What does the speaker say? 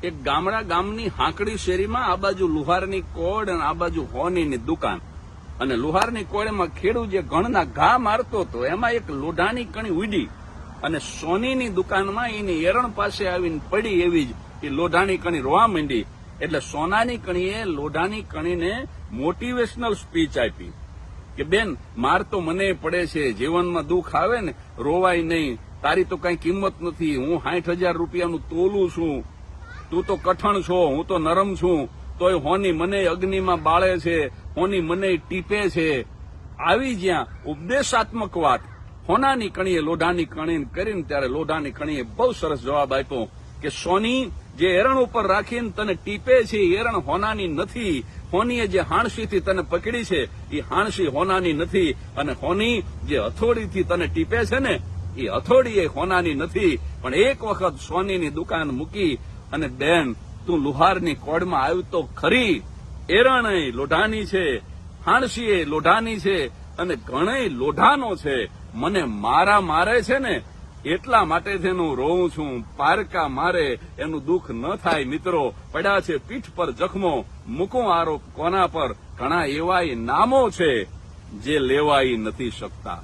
એક ગામની હાંકડી શેરીમાં આ બાજુ લુહારની કોડ અને આ બાજુ હોનીની દુકાન, અને લુહારની કોડમાં ખેડૂત જે ઘણના ઘા મારતો હતો એમાં એક લોઢાની કણી ઉડી અને સોનીની દુકાનમાં એની એરણ પાસે આવીને પડી. એવી જ એ લોઢાની કણી રોવા માંડી. એટલે સોનાની કણીએ લોઢાની કણીને મોટિવેશનલ સ્પીચ આપી કે બેન, માર તો મને પડે છે, જીવનમાં દુઃખ આવે ને રોવાય નહીં, તારી તો કઈ કિંમત નથી, હું 60,000 રૂપિયાનું તોલું છું, તું તો કઠણ છો, હું તો નરમ છું, તોય હોની મને અગ્નિમાં બાળે છે, હોની મને ટીપે છે. આવી જ્યાં ઉપદેશાત્મક વાત હોનાની કણીએ લોઢાની કણીને કરીને ત્યારે લોઢાની કણીએ બહુ સરસ જવાબ આપ્યો કે સોની, જે એરણ ઉપર રાખીને તને ટીપે છે એ એરણ હોનાની નથી, હોનીએ જે હાણસીથી તને પકડી છે એ હાણસી હોનાની નથી, અને હોની જે હથોડીથી તને ટીપે છે ને એ હથોડી એ હોનાની નથી. પણ એક વખત સોનીની દુકાન મૂકી અને બેન, તું લુહારની કોડમાં આવ્યું તો ખરી, એરણ લોઢાની છે, હાણસી લોઢાની છે, અને ઘણેય લોઢાનો છે, મને મારે છે ને એટલા માટે તેનું રોઉં છું, પારકા મારે એનું દુઃખ ન થાય. મિત્રો, પડ્યા છે પીઠ પર જખમો, મૂકું આરોપ કોના પર, ઘણા એવાય નામો છે જે લેવાઈ નથી શકતા.